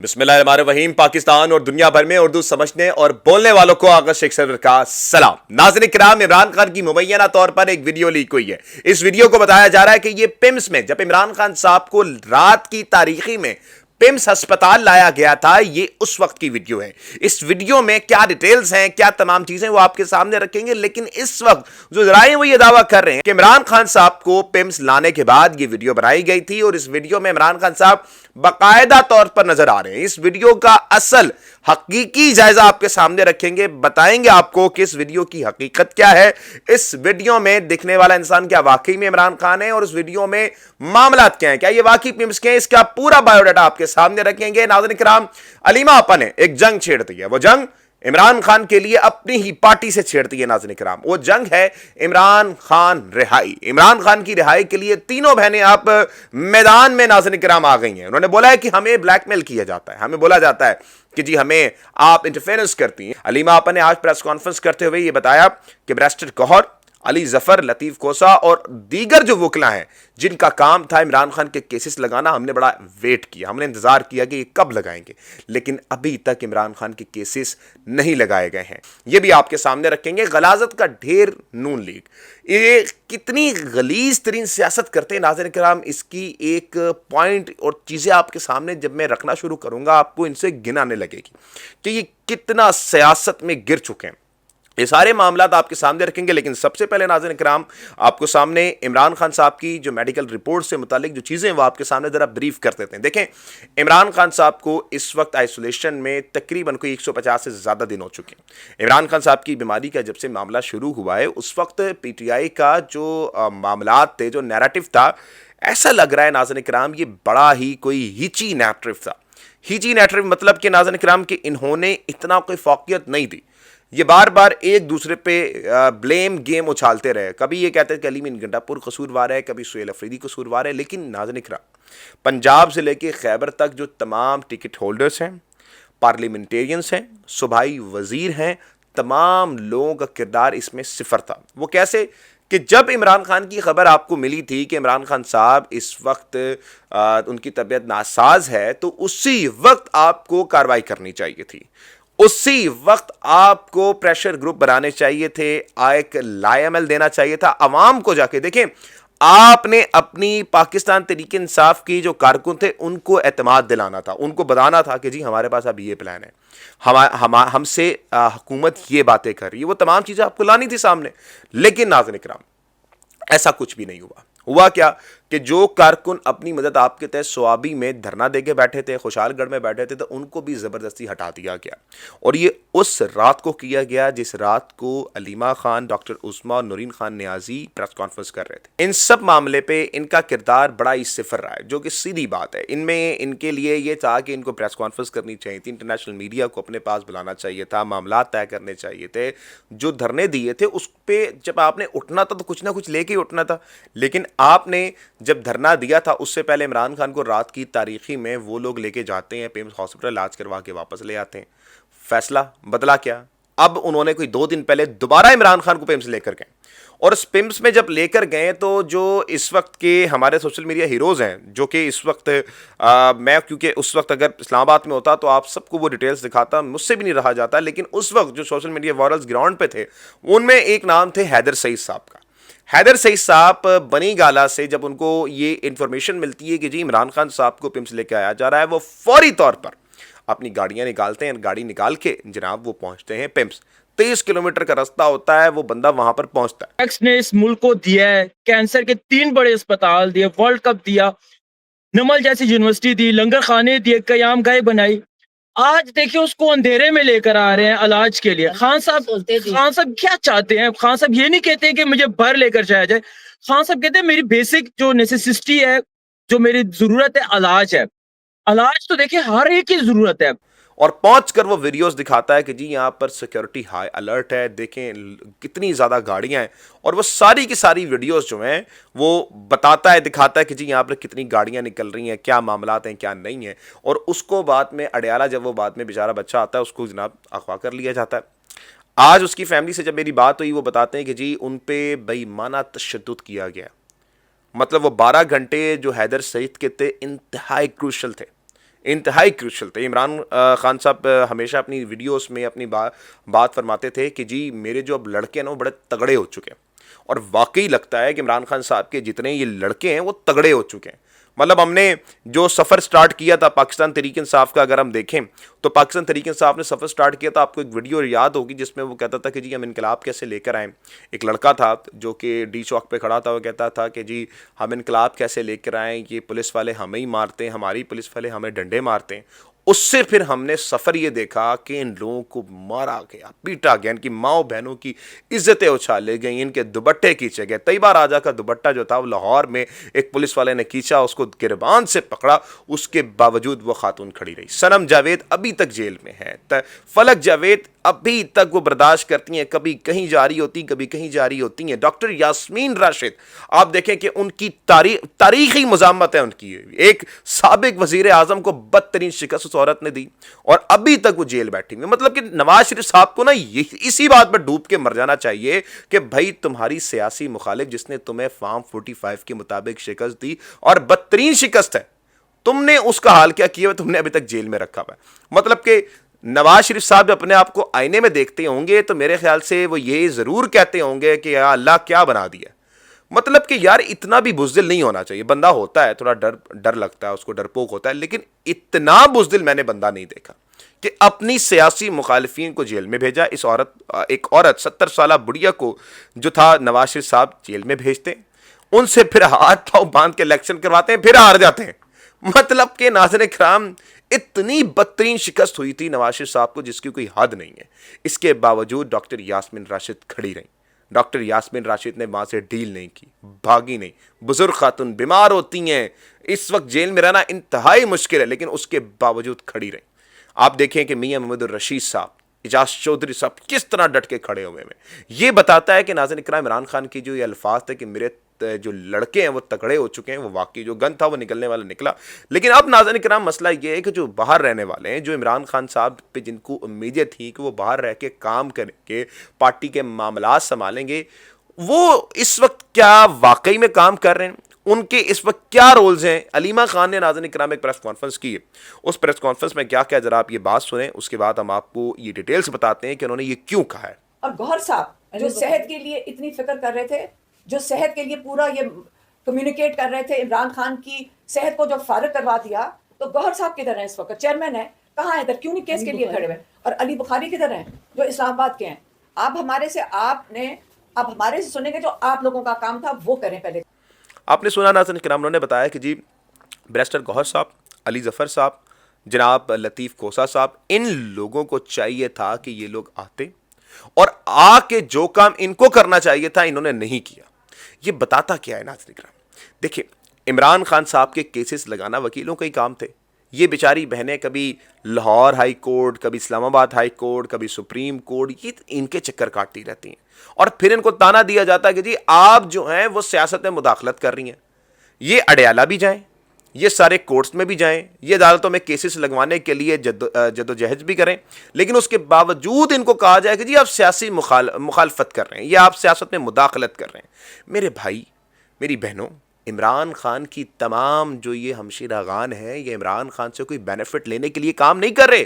बिस्मिल्लाहिर्रहमानिर्रहीम। पाकिस्तान और दुनिया भर में उर्दू समझने और बोलने वालों को आगा शेख सर का सलाम। नाज़रीन किराम, इमरान खान की मुबैना तौर पर एक वीडियो लीक हुई है। इस वीडियो को बताया जा रहा है कि ये पिम्स में जब इमरान खान साहब को रात की तारीखी में पिम्स अस्पताल लाया गया था, ये उस वक्त की वीडियो है। इस वीडियो में क्या डिटेल्स हैं, क्या तमाम चीजें वो आपके सामने रखेंगे, लेकिन इस वक्त जो जराए वो ये दावा कर रहे हैं कि इमरान खान साहब को पिम्स लाने के बाद ये वीडियो बनाई गई थी और इस वीडियो में इमरान खान साहब बाकायदा तौर पर नजर आ रहे हैं। इस वीडियो का असल हकीकी जायजा आपके सामने रखेंगे, बताएंगे आपको कि इस वीडियो की हकीकत क्या है, इस वीडियो में दिखने वाला इंसान क्या वाकई में इमरान खान है और इस वीडियो में मामलात क्या हैं, क्या ये वाकई पिम्स के हैं, इसका पूरा बायोडाटा आपके सामने रखेंगे। नाज़रीन किराम, अलीमा आपा ने एक जंग छेड़ दी है। वो जंग इमरान खान के लिए अपनी ही पार्टी से छेड़ती है। नाज़रीन किराम, वो जंग है इमरान खान रिहाई। इमरान खान की रिहाई के लिए तीनों बहनें आप मैदान में नाज़रीन किराम आ गई हैं। उन्होंने बोला है कि हमें ब्लैकमेल किया जाता है, हमें बोला जाता है कि जी हमें आप इंटरफेरेंस करती हैं। अलीमा आपा ने आज प्रेस कॉन्फ्रेंस करते हुए ये बताया कि बैरिस्टर गौहर, अली जफर, लतीफ कोसा और दीगर जो वकला हैं जिनका काम था इमरान खान के केसेस लगाना, हमने बड़ा वेट किया, हमने इंतजार किया कि ये कब लगाएंगे, लेकिन अभी तक इमरान खान के केसेस नहीं लगाए गए हैं। ये भी आपके सामने रखेंगे। गलाजत का ढेर नून लीग, ये कितनी गलीज तरीन सियासत करते हैं नाज़रीन किराम, इसकी एक पॉइंट और चीज़ें आपके सामने जब मैं रखना शुरू करूंगा आपको इनसे गिनाने लगेगी कि ये कितना सियासत में गिर चुके हैं। ये सारे मामलात आपके सामने रखेंगे, लेकिन सबसे पहले नाज़रीन किराम आपको सामने इमरान खान साहब की जो मेडिकल रिपोर्ट से मुतालिक जो चीज़ें वो आपके सामने ज़रा ब्रीफ कर देते हैं। देखें, इमरान खान साहब को इस वक्त आइसोलेशन में तकरीबन कोई 150 से ज़्यादा दिन हो चुके हैं। इमरान खान साहब की बीमारी का जब से मामला शुरू हुआ है, उस वक्त PTI का जो मामलात थे, जो नैरेटिव था, ऐसा लग रहा है नाज़रीन किराम ये बड़ा ही कोई हिची नैरेटिव था। हिची नैरेटिव मतलब कि नाज़रीन किराम कि इन्होंने इतना कोई फौकियत नहीं दी, ये बार बार एक दूसरे पे ब्लेम गेम उछालते रहे। कभी ये कहते हैं कि अली मीन गंडापुर कसूरवार है, कभी सुहेल अफरीदी कसूरवार है, लेकिन नाज़रीन इकराम, पंजाब से लेके खैबर तक जो तमाम टिकट होल्डर्स हैं, पार्लियामेंटेरियंस हैं, सूबाई वजीर हैं, तमाम लोगों का किरदार इसमें सिफर था। वो कैसे कि जब इमरान खान की खबर आपको मिली थी कि इमरान खान साहब इस वक्त उनकी तबीयत नासाज है, तो उसी वक्त आपको कार्रवाई करनी चाहिए थी, उसी वक्त आपको प्रेशर ग्रुप बनाने चाहिए थे, एक लाएमल देना चाहिए था अवाम को। जाके देखें, आपने अपनी पाकिस्तान तहरीक इंसाफ की जो कारकुन थे उनको एतमाद दिलाना था, उनको बताना था कि जी हमारे पास अब ये प्लान है, हमसे हुकूमत ये बातें कर रही है, वो तमाम चीज़ें आपको लानी थी सामने। लेकिन नाज़रीन इकराम, ऐसा कुछ भी नहीं हुआ। हुआ क्या कि जो कारकुन अपनी मदद आपके तहत स्वाबी में धरना दे के बैठे थे, खुशालगढ़ में बैठे थे, तो उनको भी ज़बरदस्ती हटा दिया गया। और ये उस रात को किया गया जिस रात को अलीमा खान, डॉक्टर उस्मा और नूरीन खान नियाजी प्रेस कॉन्फ्रेंस कर रहे थे। इन सब मामले पे इनका किरदार बड़ा ही सिफर रहा है, जो कि सीधी बात है। इनमें इनके लिए ये था कि इनको प्रेस कॉन्फ्रेंस करनी चाहिए थी, इंटरनेशनल मीडिया को अपने पास बुलाना चाहिए था, मामला तय करने चाहिए थे। जो धरने दिए थे उस पर जब आपने उठना था तो कुछ ना कुछ लेके ही उठना था, लेकिन आपने जब धरना दिया था उससे पहले इमरान खान को रात की तारीखी में वो लोग लेके जाते हैं पिम्स हॉस्पिटल, इलाज करवा के वापस ले आते हैं। फैसला बदला क्या? अब उन्होंने कोई 2 दिन पहले दोबारा इमरान खान को पिम्स लेकर गए, और इस पिम्स में जब लेकर गए तो जो इस वक्त के हमारे सोशल मीडिया हीरोज़ हैं, जो कि इस वक्त मैं क्योंकि उस वक्त अगर इस्लामाबाद में होता तो आप सबको वो डिटेल्स दिखाता, मुझसे भी नहीं रहा जाता, लेकिन उस वक्त जो सोशल मीडिया वायरल्स ग्राउंड पे थे उनमें एक नाम थे हैदर सईद साहब का। हैदर सईद साहब बनी गाला से जब उनको ये इंफॉर्मेशन मिलती है कि जी इमरान खान साहब को पिम्स लेके आया जा रहा है, वो फौरी तौर पर अपनी गाड़ियां निकालते हैं, गाड़ी निकाल के जनाब वो पहुंचते हैं पिम्स। 23 किलोमीटर का रास्ता होता है, वो बंदा वहां पर पहुंचता है। टैक्स ने इस मुल्क को दिया है, कैंसर के 3 बड़े अस्पताल दिए, वर्ल्ड कप दिया, नमल जैसी यूनिवर्सिटी दी, लंगर खाने दिए, कयाम गाह बनाई। आज देखिए उसको अंधेरे में लेकर आ रहे हैं इलाज के लिए। खान साहब क्या चाहते हैं? खान साहब ये नहीं कहते कि मुझे बाहर लेकर जाया जाए। खान साहब कहते हैं मेरी बेसिक जो नेसेसिटी है, जो मेरी जरूरत है, इलाज है। इलाज तो देखिए हर एक की जरूरत है। और पहुंचकर वो वीडियोस दिखाता है कि जी यहाँ पर सिक्योरिटी हाई अलर्ट है, देखें कितनी ज़्यादा गाड़ियाँ हैं, और वो सारी की सारी वीडियोस जो हैं वो बताता है, दिखाता है कि जी यहाँ पर कितनी गाड़ियाँ निकल रही हैं, क्या मामलात हैं, क्या नहीं है। और उसको बाद में अडयाला, जब वो बाद में बेचारा बच्चा आता है, उसको जनाब अगवा कर लिया जाता है। आज उसकी फैमिली से जब मेरी बात हुई, वो बताते हैं कि जी उन पर बेईमाना तशद्दुद किया गया। मतलब वो 12 घंटे जो हैदर सईद के थे इंतहाई क्रूशल थे, انتہائی کروشل تھے. عمران خان صاحب ہمیشہ اپنی ویڈیوز میں اپنی بات فرماتے تھے کہ جی میرے جو اب لڑکے ہیں نا وہ بڑے تگڑے ہو چکے ہیں, اور واقعی لگتا ہے کہ عمران خان صاحب کے جتنے یہ لڑکے ہیں وہ تگڑے ہو چکے ہیں. مطلب ہم نے جو سفر سٹارٹ کیا تھا پاکستان تحریک انصاف کا, اگر ہم دیکھیں تو پاکستان تحریک انصاف نے سفر سٹارٹ کیا تھا, آپ کو ایک ویڈیو یاد ہوگی جس میں وہ کہتا تھا کہ جی ہم انقلاب کیسے لے کر آئیں. ایک لڑکا تھا جو کہ ڈی چوک پہ کھڑا تھا, وہ کہتا تھا کہ جی ہم انقلاب کیسے لے کر آئیں, یہ پولیس والے ہمیں ہی مارتے ہیں, ہماری پولیس والے ہمیں ڈنڈے مارتے ہیں. اس سے پھر ہم نے سفر یہ دیکھا کہ ان لوگوں کو مارا گیا, پیٹا گیا, ان کی ماؤں بہنوں کی عزتیں اچھالے گئیں, ان کے دوپٹے کھینچے گئے. طیبہ راجہ کا دوپٹہ جو تھا وہ لاہور میں ایک پولیس والے نے کھینچا, اس کو گربان سے پکڑا, اس کے باوجود وہ خاتون کھڑی رہی. سنم جاوید ابھی تک جیل میں ہے, فلک جاوید ابھی تک وہ برداشت کرتی ہیں, کبھی کہیں جاری ہوتی کبھی کہیں جاری ہوتی ہیں. ڈاکٹر یاسمین راشد آپ دیکھیں کہ ان کی تاریخی مزاحمت ہے ان کی, ایک سابق وزیر اعظم کو بدترین شکست اس عورت نے دی اور ابھی تک وہ جیل بیٹھی ہوئی. مطلب کہ نواز شریف صاحب کو نا اسی بات پر ڈوب کے مر جانا چاہیے کہ بھائی تمہاری سیاسی مخالف جس نے تمہیں فارم 45 کے مطابق شکست دی اور بدترین شکست ہے, تم نے اس کا حال کیا کیا, تم نے ابھی تک جیل میں رکھا ہوا ہے. مطلب کہ نواز شریف صاحب جب اپنے آپ کو آئینے میں دیکھتے ہوں گے تو میرے خیال سے وہ یہ ضرور کہتے ہوں گے کہ یا اللہ کیا بنا دیا. مطلب کہ یار اتنا بھی بزدل نہیں ہونا چاہیے. بندہ ہوتا ہے تھوڑا ڈر لگتا ہے, اس کو ڈرپوک ہوتا ہے, لیکن اتنا بزدل میں نے بندہ نہیں دیکھا کہ اپنی سیاسی مخالفین کو جیل میں بھیجا. ایک عورت 70 سالہ بڑھیا کو جو تھا نواز شریف صاحب جیل میں بھیجتے, ان سے پھر ہاتھ پاؤں باندھ کے الیکشن کرواتے ہیں, پھر ہار جاتے ہیں. مطلب کہ ناظرین کرام اتنی بدترین شکست ہوئی تھی نواز شریف صاحب کو جس کی کوئی حد نہیں ہے. اس کے باوجود ڈاکٹر یاسمین راشد کھڑی رہیں. ڈاکٹر یاسمین راشد نے وہاں سے ڈیل نہیں کی, بھاگی نہیں. بزرگ خاتون بیمار ہوتی ہیں, اس وقت جیل میں رہنا انتہائی مشکل ہے, لیکن اس کے باوجود کھڑی رہیں. آپ دیکھیں کہ میاں محمد الرشید صاحب, اعجاز چودھری صاحب کس طرح ڈٹ کے کھڑے ہوئے ہیں. یہ بتاتا ہے کہ ناظرین اکرام عمران خان کی جو یہ الفاظ تھے کہ میرے جو لڑکے ہیں وہ تگڑے ہو چکے ہیں, وہ واقعی جو گن تھا وہ نکلنے والا نکلا. لیکن اب ناظرین کرام مسئلہ یہ ہے کہ جو باہر رہنے والے ہیں, جو عمران خان صاحب پہ جن کو امیدیں تھیں کہ وہ باہر رہ کے کام کریں گے, پارٹی کے معاملات سنبھالیں گے, وہ اس وقت کیا واقعی میں کام کر رہے ہیں, ان کے اس وقت کیا رولز ہیں. علیمہ خان نے ناظرین کرام ایک پریس کانفرنس کی ہے, اس پریس کانفرنس میں کیا کیا ذرا آپ یہ بات سنیں, اس کے بعد ہم آپ کو یہ ڈیٹیلز بتاتے ہیں کہ انہوں نے یہ کیوں کہا ہے. اور گوہر صاحب جو صحت کے لیے اتنی فکر کر رہے تھے, جو صحت کے لیے پورا یہ کمیونیکیٹ کر رہے تھے, عمران خان کی صحت کو جب فارغ کروا دیا تو گوہر صاحب کدھر ہیں اس وقت, چیئرمین ہیں, کہاں ہیں, ادھر کیوں نہیں کیس کے لیے کھڑے ہوئے, اور علی بخاری کدھر ہیں جو اسلام آباد کے ہیں. آپ ہمارے سے سنیں گے, جو آپ لوگوں کا کام تھا وہ کریں پہلے. آپ نے سنا ناظرین کرام, انہوں نے بتایا کہ جی بیرسٹر گوہر صاحب, علی ظفر صاحب, جناب لطیف کوسا صاحب, ان لوگوں کو چاہیے تھا کہ یہ لوگ آتے اور آ کے جو کام ان کو کرنا چاہیے تھا انہوں نے نہیں کیا. یہ بتاتا کیا ہے ناظرین کرام, دیکھیں عمران خان صاحب کے کیسز لگانا وکیلوں کے ہی کام تھے. یہ بیچاری بہنیں کبھی لاہور ہائی کورٹ, کبھی اسلام آباد ہائی کورٹ, کبھی سپریم کورٹ, یہ ان کے چکر کاٹتی رہتی ہیں, اور پھر ان کو تانا دیا جاتا ہے کہ جی آپ جو ہیں وہ سیاست میں مداخلت کر رہی ہیں. یہ اڈیالہ بھی جائیں, یہ سارے کورٹس میں بھی جائیں, یہ عدالتوں میں کیسز لگوانے کے لیے جد و جہد بھی کریں, لیکن اس کے باوجود ان کو کہا جائے کہ جی آپ سیاسی مخالفت کر رہے ہیں یا آپ سیاست میں مداخلت کر رہے ہیں. میرے بھائی میری بہنوں, عمران خان کی تمام جو یہ ہمشیرگان ہیں یہ عمران خان سے کوئی بینیفٹ لینے کے لیے کام نہیں کر رہے.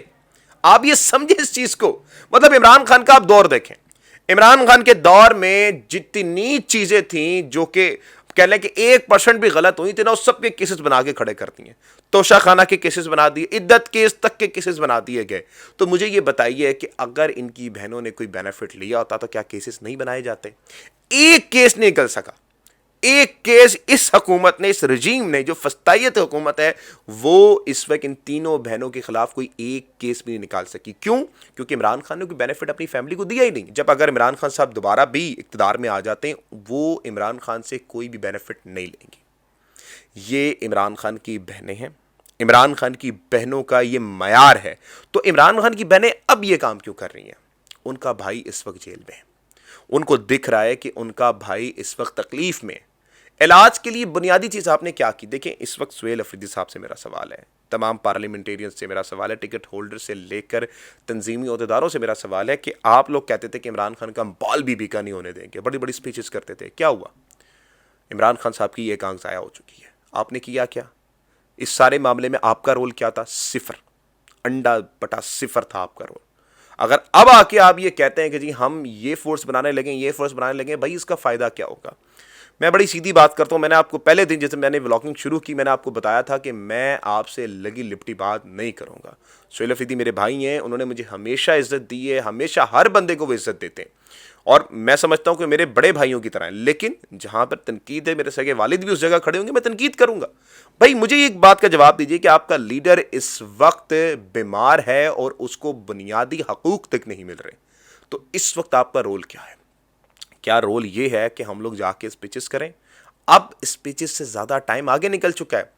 آپ یہ سمجھیں اس چیز کو. مطلب عمران خان کا آپ دور دیکھیں, عمران خان کے دور میں جتنی چیزیں تھیں جو کہ کہہ لیں کہ 1% بھی غلط ہوئی تھی نا, اس سب کے کیسز بنا کے کھڑے کرتی ہیں. توشہ خانہ کے کیسز بنا دیے, عدت کیس تک کے کیسز بنا دیے گئے. تو مجھے یہ بتائیے کہ اگر ان کی بہنوں نے کوئی بینیفٹ لیا ہوتا تو کیا کیسز نہیں بنائے جاتے؟ ایک کیس نہیں نکل سکا, ایک کیس اس حکومت نے, اس رجیم نے جو فسطائیت حکومت ہے وہ اس وقت ان تینوں بہنوں کے خلاف کوئی ایک کیس بھی نہیں نکال سکی. کیوں؟ کیونکہ عمران خان نے کوئی بینیفٹ اپنی فیملی کو دیا ہی نہیں. جب اگر عمران خان صاحب دوبارہ بھی اقتدار میں آ جاتے ہیں وہ عمران خان سے کوئی بھی بینیفٹ نہیں لیں گے. یہ عمران خان کی بہنیں ہیں, عمران خان کی بہنوں کا یہ معیار ہے. تو عمران خان کی بہنیں اب یہ کام کیوں کر رہی ہیں؟ ان کا بھائی اس وقت جیل میں ہے, ان کو دکھ رہا ہے کہ ان کا بھائی اس وقت تکلیف میں. علاج کے لیے بنیادی چیز آپ نے کیا کی؟ دیکھیں اس وقت سہیل افریدی صاحب سے میرا سوال ہے, تمام پارلیمنٹیرینز سے میرا سوال ہے, ٹکٹ ہولڈر سے لے کر تنظیمی عہدیداروں سے میرا سوال ہے کہ آپ لوگ کہتے تھے کہ عمران خان کا ہم بال بھی کا نہیں ہونے دیں گے, بڑی بڑی سپیچز کرتے تھے, کیا ہوا؟ عمران خان صاحب کی ایک آنکھ ضائع ہو چکی ہے, آپ نے کیا کیا؟ इस सारे मामले में आपका रोल क्या था? सिफर, अंडा बटा सिफर था आपका रोल। अगर अब आके आप ये कहते हैं कि जी हम ये फोर्स बनाने लगे, ये फोर्स बनाने लगे, भाई इसका फायदा क्या होगा? मैं बड़ी सीधी बात करता हूँ। मैंने आपको पहले दिन जैसे मैंने व्लॉगिंग शुरू की, मैंने आपको बताया था कि मैं आपसे लगी लिपटी बात नहीं करूँगा। सुहेल अफरीदी मेरे भाई हैं, उन्होंने मुझे हमेशा इज्जत दी है, हमेशा हर बंदे को वो इज्जत देते हैं और मैं समझता हूँ कि मेरे बड़े भाइयों की तरह हैं। लेकिन जहाँ पर तनकीद है, मेरे सगे वालिद भी उस जगह खड़े होंगे, मैं तनकीद करूँगा। भाई मुझे एक बात का जवाब दीजिए कि आपका लीडर इस वक्त बीमार है और उसको बुनियादी हकूक तक नहीं मिल रहे, तो इस वक्त आपका रोल क्या है? क्या रोल ये है कि हम लोग जाके स्पीचेस करें? अब स्पीचेस से ज्यादा टाइम आगे निकल चुका है।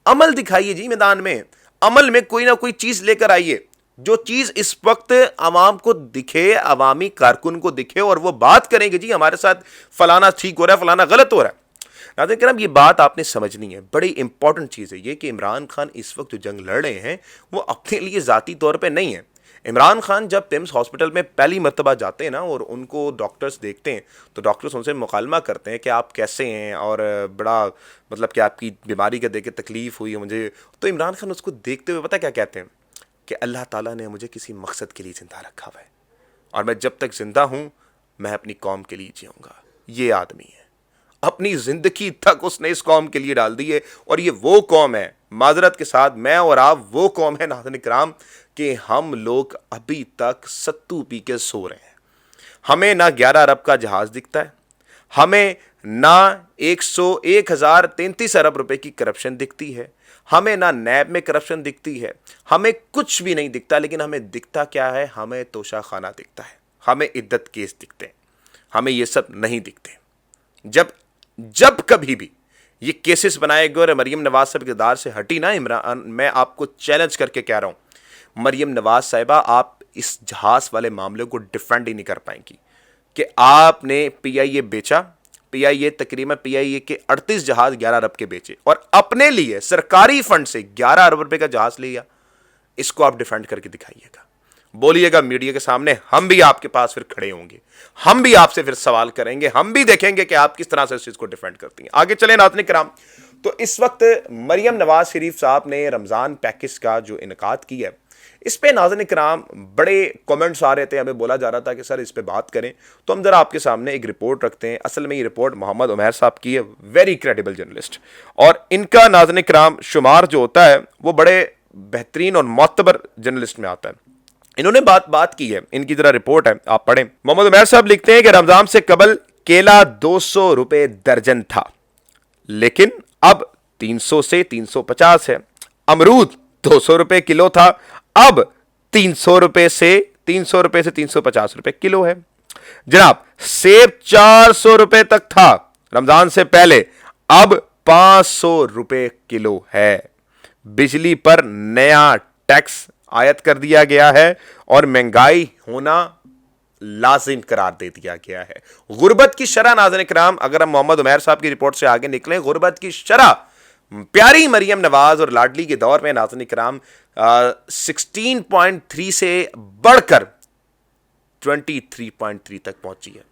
अमल दिखाइए जी मैदान में, अमल में कोई ना कोई चीज लेकर आइए, जो चीज इस वक्त आवाम को दिखे, अवामी कारकुन को दिखे और वो बात करेंगे जी हमारे साथ फलाना ठीक हो रहा है, फलाना गलत हो रहा है। नाज़रीन किराम, ये बात आपने समझनी है, बड़ी इंपॉर्टेंट चीज है ये कि इमरान खान इस वक्त जो जंग लड़ रहे हैं वो अपने लिए जाती तौर पर नहीं है। इमरान खान जब पिम्स हॉस्पिटल में पहली मर्तबा जाते हैं ना और उनको डॉक्टर्स देखते हैं तो डॉक्टर्स उनसे मुकालमा करते हैं कि आप कैसे हैं और बड़ा मतलब कि आपकी बीमारी का देख के तकलीफ़ हुई है मुझे। तो इमरान खान उसको देखते हुए पता क्या कहते हैं कि अल्लाह ताला ने मुझे किसी मकसद के लिए ज़िंदा रखा हुआ है और मैं जब तक ज़िंदा हूँ मैं अपनी कौम के लिए जीऊँगा। ये आदमी है, अपनी ज़िंदगी तक उसने इस कौम के लिए डाल दी है और ये वो कौम है, माजरत के साथ मैं और आप वो कौम है नाज़रीन किराम कि हम लोग अभी तक सत्तू पी के सो रहे हैं। हमें ना 11 अरब का जहाज़ दिखता है, हमें ना 1033 अरब रुपए की करप्शन दिखती है, हमें ना नैब में करप्शन दिखती है, हमें कुछ भी नहीं दिखता। लेकिन हमें दिखता क्या है? हमें तोशा खाना दिखता है, हमें इद्दत केस दिखते हैं, हमें ये सब नहीं दिखते। जब कभी भी ये केसेस बनाए गए और मरियम नवाज साहब किरदार से हटी ना इमरान, मैं आपको चैलेंज करके कह रहा हूं मरियम नवाज साहिबा आप इस जहाज वाले मामले को डिफेंड ही नहीं कर पाएंगी कि आपने पीआईए बेचा, पीआईए तकरीबन पीआईए के 38 जहाज 11 अरब के बेचे और अपने लिए सरकारी फंड से 11 अरब रुपए का जहाज लिया। इसको आप डिफेंड करके दिखाइएगा, बोलिएगा मीडिया के सामने, हम भी आपके पास फिर खड़े होंगे, हम भी आपसे फिर सवाल करेंगे, हम भी देखेंगे कि आप किस तरह से इस चीज को डिफेंड करती हैं। आगे चले नाज़रीन किराम, तो इस वक्त मरियम नवाज शरीफ साहब ने रमजान पैकेज का जो इनकाद किया है इस पे नाज़रीन किराम बड़े कमेंट्स आ रहे थे, हमें बोला जा रहा था कि सर इस पे बात करें। तो हम जरा आपके सामने एक रिपोर्ट रखते हैं। असल में ये रिपोर्ट मोहम्मद उमैर साहब की है, वेरी क्रेडिबल जर्नलिस्ट, और इनका नाज़रीन किराम शुमार जो होता है वो बड़े बेहतरीन और मोतबर जर्नलिस्ट में आता है। इन्होंने बात की है, इनकी जरा रिपोर्ट है, आप पढ़ें। मोहम्मद उमैर साहब लिखते हैं कि रमजान से कबल केला 200 रुपए दर्जन था, लेकिन अब 300 से 350 है। अमरूद 200 रुपए किलो था, अब 300 रुपए से 350 रुपए किलो है। जनाब सेब 400 रुपए तक था रमजान से पहले, अब 500 रुपए किलो है। बिजली पर नया टैक्स आयत कर दिया गया है और महंगाई होना लाजिम करार दे दिया गया है। गुर्बत की शरह नाज़रीन किराम, अगर हम मोहम्मद उमैर साहब की रिपोर्ट से आगे निकलें, गुर्बत की शरह प्यारी मरियम नवाज और लाडली के दौर में नाज़रीन किराम 16.3 से बढ़कर 23.3 तक पहुंची है।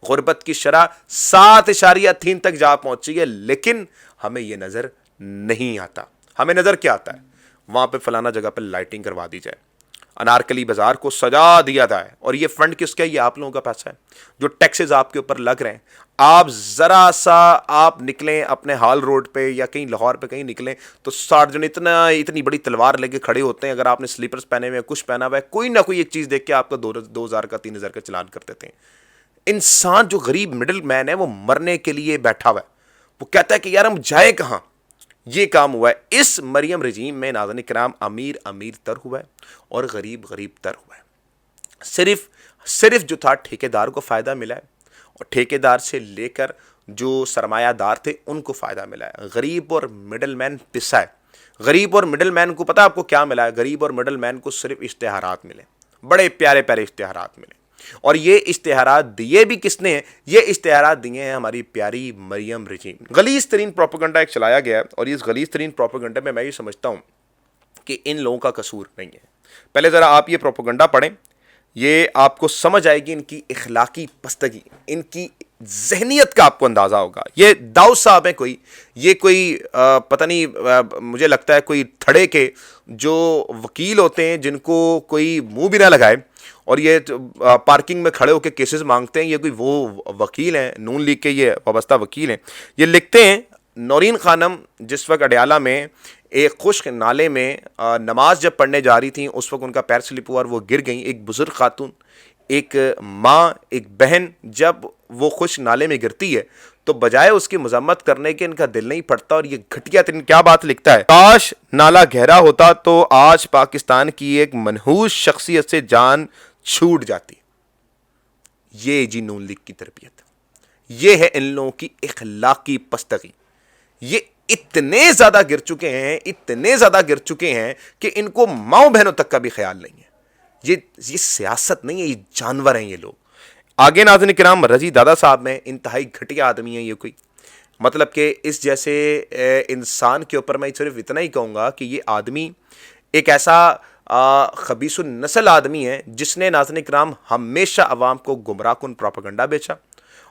गुर्बत की शरह 7.3 तक जा पहुंची है, लेकिन हमें यह नजर नहीं आता। हमें नजर क्या आता है? वहां पे फलाना जगह पर लाइटिंग करवा दी जाए, अनारकली बाजार को सजा दिया जाए, और ये फंड किसका है? ये आप लोगों का पैसा है, जो टैक्सेस आपके ऊपर लग रहे हैं। आप जरा सा आप निकलें अपने हाल रोड पे या कहीं लाहौर पे कहीं निकलें तो 60 जन इतनी बड़ी तलवार लेके खड़े होते हैं। अगर आपने स्लीपर्स पहने हुए, कुछ पहना हुआ है, कोई ना कोई एक चीज देख के आपका 2000 का 3000 का चलान कर देते हैं। इंसान जो गरीब मिडिल मैन है वो मरने के लिए बैठा हुआ है, वो कहता है कि यार हम जाए कहां। ये काम हुआ है इस मरियम रजीम में नाज़रीन किराम, अमीर अमीर तर हुआ है और गरीब गरीब तर हुआ है। सिर्फ जो था ठेकेदार को फायदा मिला है और ठेकेदार से लेकर जो सरमायादार थे उनको फायदा मिला है। गरीब और मिडिल मैन पिसा है। गरीब और मिडिल मैन को पता आपको क्या मिला है? गरीब और मिडिल मैन को सिर्फ इश्तेहारात मिले, बड़े प्यारे प्यारे इश्तेहारात मिले, और ये इश्तेहारात दिए भी किसने हैं? ये इश्तेहारात दिए हैं हमारी प्यारी मरियम रजीम। गलीज तरीन प्रोपेगेंडा एक चलाया गया है और इस गलीज तरीन प्रोपेगेंडा में मैं ये समझता हूं कि इन लोगों का कसूर नहीं है। पहले जरा आप ये प्रोपेगेंडा पढ़ें। یہ آپ کو سمجھ آئے گی ان کی اخلاقی پستگی، ان کی ذہنیت کا آپ کو اندازہ ہوگا. یہ داؤد صاحب ہیں کوئی، یہ کوئی پتہ نہیں، مجھے لگتا ہے کوئی تھڑے کے جو وکیل ہوتے ہیں جن کو کوئی منہ بھی نہ لگائے اور یہ پارکنگ میں کھڑے ہو کے کیسز مانگتے ہیں. یہ کوئی وہ وکیل ہیں، نون لیگ کے یہ وابستہ وکیل ہیں. یہ لکھتے ہیں نورین خانم جس وقت اڈیالہ میں ایک خشک نالے میں نماز جب پڑھنے جا رہی تھیں اس وقت ان کا پیر سلپ ہوا اور وہ گر گئیں. ایک بزرگ خاتون، ایک ماں، ایک بہن جب وہ خشک نالے میں گرتی ہے تو بجائے اس کی مذمت کرنے کے ان کا دل نہیں پڑتا. اور یہ گھٹیا ترین کیا بات لکھتا ہے، کاش نالا گہرا ہوتا تو آج پاکستان کی ایک منحوس شخصیت سے جان چھوٹ جاتی. یہ جی نون لیگ کی تربیت، یہ ہے ان لوگوں کی اخلاقی پستگی. یہ اتنے زیادہ گر چکے ہیں، اتنے زیادہ گر چکے ہیں کہ ان کو ماؤں بہنوں تک کا بھی خیال نہیں ہے. یہ سیاست نہیں ہے، یہ جانور ہیں یہ لوگ. آگے ناظرین کرام رضی دادا صاحب میں انتہائی گھٹیا آدمی ہیں یہ کوئی، مطلب کہ اس جیسے انسان کے اوپر میں صرف اتنا ہی کہوں گا کہ یہ آدمی ایک ایسا خبیث النسل آدمی ہے جس نے ناظرین کرام ہمیشہ عوام کو گمراہ کن پروپیگنڈا بیچا.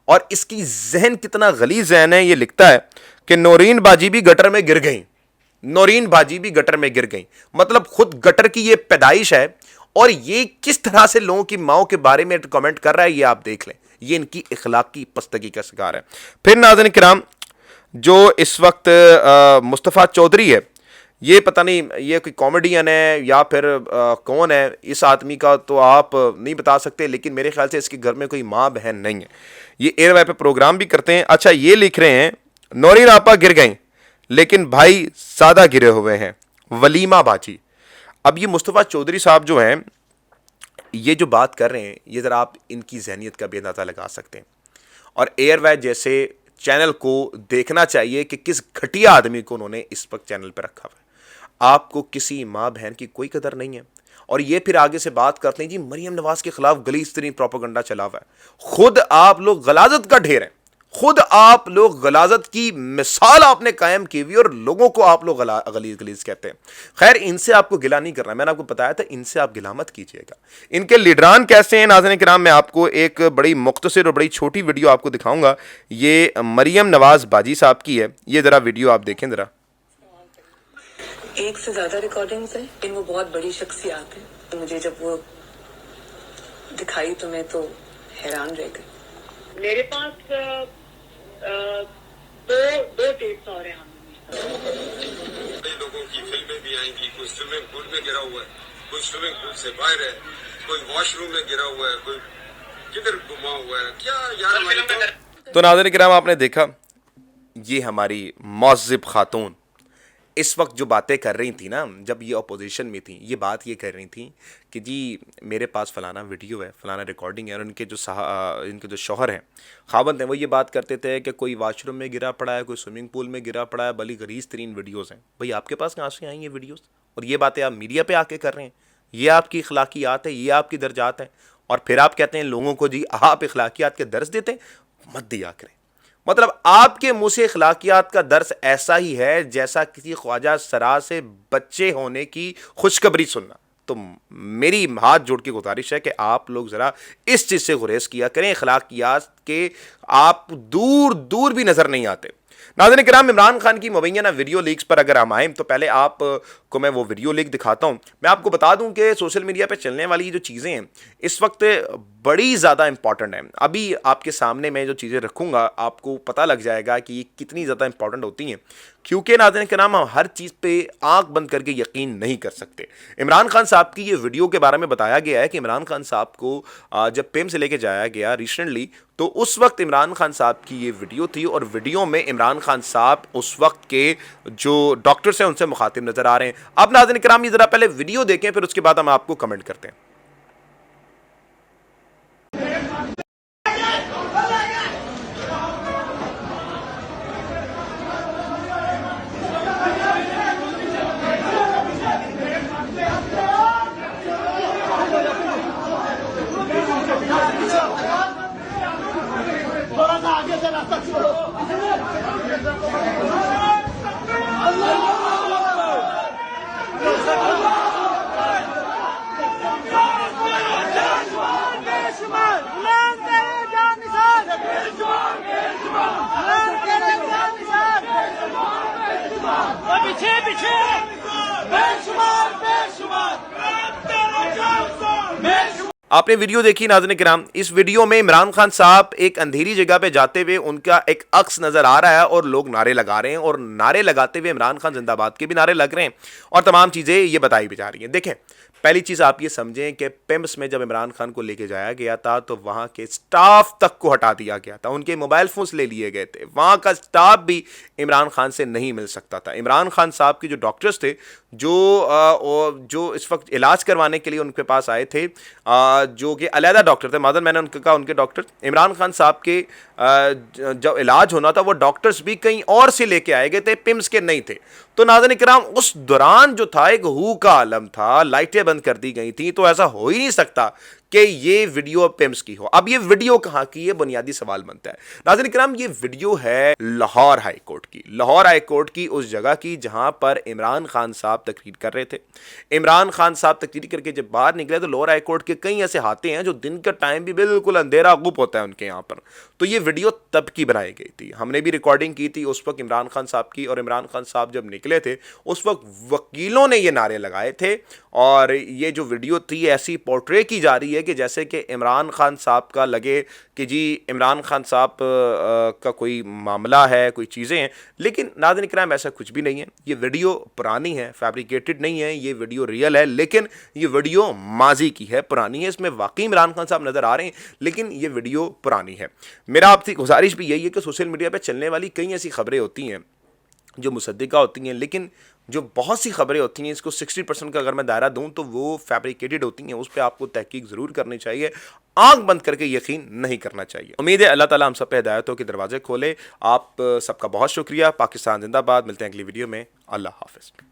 اور اس کی ذہن کتنا غلیظ ذہن ہے. یہ لکھتا ہے کہ نورین باجی بھی گٹر میں گر گئیں، نورین باجی بھی گٹر میں گر گئیں. مطلب خود گٹر کی یہ پیدائش ہے اور یہ کس طرح سے لوگوں کی ماؤں کے بارے میں کمنٹ کر رہا ہے یہ آپ دیکھ لیں. یہ ان کی اخلاقی پستگی کا شکار ہے. پھر ناظرین کرام جو اس وقت مصطفیٰ چودھری ہے، یہ پتہ نہیں یہ کوئی کامیڈین ہے یا پھر کون ہے. اس آدمی کا تو آپ نہیں بتا سکتے، لیکن میرے خیال سے اس کے گھر میں کوئی ماں بہن نہیں ہے. یہ ایئر وائی پہ پروگرام بھی کرتے ہیں. اچھا یہ لکھ رہے ہیں نورین آپا گر گئیں لیکن بھائی سادہ گرے ہوئے ہیں، ولیمہ باجی. اب یہ مصطفیٰ چودھری صاحب جو ہیں یہ جو بات کر رہے ہیں، یہ ذرا آپ ان کی ذہنیت کا بھی اندازہ لگا سکتے ہیں. اور ایئر وائے جیسے چینل کو دیکھنا چاہیے کہ کس گھٹیا آدمی کو انہوں نے اس وقت چینل پہ رکھا ہوا ہے. آپ کو کسی ماں بہن کی کوئی قدر نہیں ہے. اور یہ پھر آگے سے بات کرتے ہیں جی مریم نواز کے خلاف غلیظ ترین پروپیگنڈا چلا ہوا ہے. خود آپ لوگ غلاظت کا ڈھیر ہیں، خود آپ لوگ غلاظت کی مثال آپ نے قائم کی ہوئی اور لوگوں کو آپ لوگ غلیظ کہتے ہیں. خیر ان سے آپ کو گلا نہیں کرنا، میں نے آپ کو بتایا تھا ان سے آپ گلا مت کیجیے گا. ان کے لیڈران کیسے ہیں ناظرین کرام، میں آپ کو ایک بڑی مختصر اور بڑی چھوٹی ویڈیو آپ کو دکھاؤں گا. یہ مریم نواز باجی صاحب کی ہے، یہ ذرا ویڈیو آپ دیکھیں ذرا. ایک سے زیادہ ریکارڈنگز ہیں، ان وہ بہت بڑی شخصیات ہیں. مجھے جب وہ دکھائی تو میں تو حیران رہ گئی. میرے پاس دو ٹیپس اور ہیں. کئی لوگوں کی فلمیں بھی آئیں گی، کوئی سوئمنگ پول میں گرا ہوا ہے، کوئی سوئمنگ پول سے باہر ہے، کوئی واش روم میں گرا ہوا ہے، کوئی کدھر گما ہوا ہے. کیا یار تو ناظرین کرام آپ نے دیکھا یہ ہماری معذب خاتون اس وقت جو باتیں کر رہی تھیں نا، جب یہ اپوزیشن میں تھیں یہ بات یہ کر رہی تھیں کہ جی میرے پاس فلانا ویڈیو ہے، فلانا ریکارڈنگ ہے. اور ان کے جو شوہر ہیں، خاوند ہیں، وہ یہ بات کرتے تھے کہ کوئی واش روم میں گرا پڑا ہے، کوئی سوئمنگ پول میں گرا پڑا ہے. بڑی غلیظ ترین ویڈیوز ہیں. بھئی آپ کے پاس کہاں سے آئیں یہ ویڈیوز؟ اور یہ باتیں آپ میڈیا پہ آ کے کر رہے ہیں. یہ آپ کی اخلاقیات ہے، یہ آپ کی درجات ہیں. اور پھر آپ کہتے ہیں لوگوں کو جی آپ اخلاقیات کے درس دیتے ہیں. مت دیا کریں. مطلب آپ کے منہ سے اخلاقیات کا درس ایسا ہی ہے جیسا کسی خواجہ سرا سے بچے ہونے کی خوشخبری سننا. تو میری ہاتھ جوڑ کے گزارش ہے کہ آپ لوگ ذرا اس چیز سے گریز کیا کریں. اخلاقیات کے آپ دور دور بھی نظر نہیں آتے. ناظرین کرام عمران خان کی مبینہ ویڈیو لیکس پر اگر ہم آئیں تو پہلے آپ کو میں وہ ویڈیو لیک دکھاتا ہوں. میں آپ کو بتا دوں کہ سوشل میڈیا پہ چلنے والی جو چیزیں ہیں اس وقت بڑی زیادہ امپورٹنٹ ہیں. ابھی آپ کے سامنے میں جو چیزیں رکھوں گا آپ کو پتہ لگ جائے گا کہ یہ کتنی زیادہ امپورٹنٹ ہوتی ہیں. کیونکہ ناظرین کرام ہم ہر چیز پہ آنکھ بند کر کے یقین نہیں کر سکتے. عمران خان صاحب کی یہ ویڈیو کے بارے میں بتایا گیا ہے کہ عمران خان صاحب کو جب پیم سے لے کے جایا گیا ریسنٹلی تو اس وقت عمران خان صاحب کی یہ ویڈیو تھی. اور ویڈیو میں عمران خان صاحب اس وقت کے جو ڈاکٹرز ہیں ان سے مخاطب نظر آ رہے ہیں. اب ناظرین کرام یہ ذرا پہلے ویڈیو دیکھیں پھر اس کے بعد ہم آپ کو کمنٹ کرتے ہیں. اللہ आपने वीडियो देखी नाज़रीन किराम, इस वीडियो में इमरान खान साहब एक अंधेरी जगह पे जाते हुए उनका एक अक्स नजर आ रहा है और लोग नारे लगा रहे हैं, और नारे लगाते हुए इमरान खान जिंदाबाद के भी नारे लग रहे हैं और तमाम चीजें ये बताई भी जा रही हैं। देखें, पहली चीज आप ये समझें कि पिम्स में जब इमरान खान को लेके जाया गया था तो वहां के स्टाफ तक को हटा दिया गया था, उनके मोबाइल फोन्स ले लिए गए थे, वहां का स्टाफ भी इमरान खान से नहीं मिल सकता था। इमरान खान साहब के जो डॉक्टर्स थे जो इस वक्त इलाज करवाने के लिए उनके पास आए थे, जो कि अलहदा डॉक्टर थे, मादर मैंने उनके कहा उनके डॉक्टर, इमरान खान साहब के जब इलाज होना था वो डॉक्टर्स भी कहीं और से लेके आए गए थे, पिम्स के नहीं थे। तो नाज़रीन किराम, उस दौरान जो था एक हू का आलम था, लाइटें बंद कर दी गई थी, तो ऐसा हो ही नहीं सकता कि ये वीडियो पिम्स की हो। अब ये वीडियो कहाँ की, ये बुनियादी सवाल बनता है। नाज़रीन किराम, ये वीडियो है लाहौर हाई कोर्ट की, लाहौर हाई कोर्ट की उस जगह की जहां पर इमरान खान साहब तकरीर कर रहे थे। इमरान खान साहब तकरीर करके जब बाहर निकले तो लाहौर हाई कोर्ट के कई ऐसे हाथे हैं जो दिन का टाइम भी बिल्कुल अंधेरा गुप होता है उनके यहाँ पर। तो ये वीडियो तब की बनाई गई थी, हमने भी रिकॉर्डिंग की थी उस वक्त इमरान खान साहब की, और इमरान खान साहब जब निकले थे उस वक्त वकीलों ने ये नारे लगाए थे, और ये जो वीडियो थी ऐसी पोर्ट्रे की जा रही है कि जैसे कि इमरान खान साहब का लगे कि जी इमरान खान साहब का कोई मामला है, कोई चीज़ें हैं। लेकिन नाज़रीन किराम, ऐसा कुछ भी नहीं है। ये वीडियो पुरानी है, फैब्रिकेटेड नहीं है, ये वीडियो रियल है, लेकिन ये वीडियो माजी की है, पुरानी है। इसमें वाकई इमरान खान साहब नज़र आ रहे हैं, लेकिन ये वीडियो पुरानी है। मेरा आपसे गुजारिश भी यही है कि सोशल मीडिया पर चलने वाली कई ऐसी खबरें होती हैं जो मुसद्दिका होती हैं, लेकिन जो बहुत सी खबरें होती हैं, इसको 60% का अगर मैं दायरा दूं तो वो फैब्रिकेटेड होती हैं, उस पर आपको तहकीक ज़रूर करनी चाहिए, आंख बंद करके यकीन नहीं करना चाहिए। उम्मीद है अल्लाह ताला हम सब पे हिदायतों के दरवाजे खोले। आप सबका बहुत शुक्रिया। पाकिस्तान जिंदाबाद। मिलते हैं अगली वीडियो में। अल्लाह हाफ़िज़।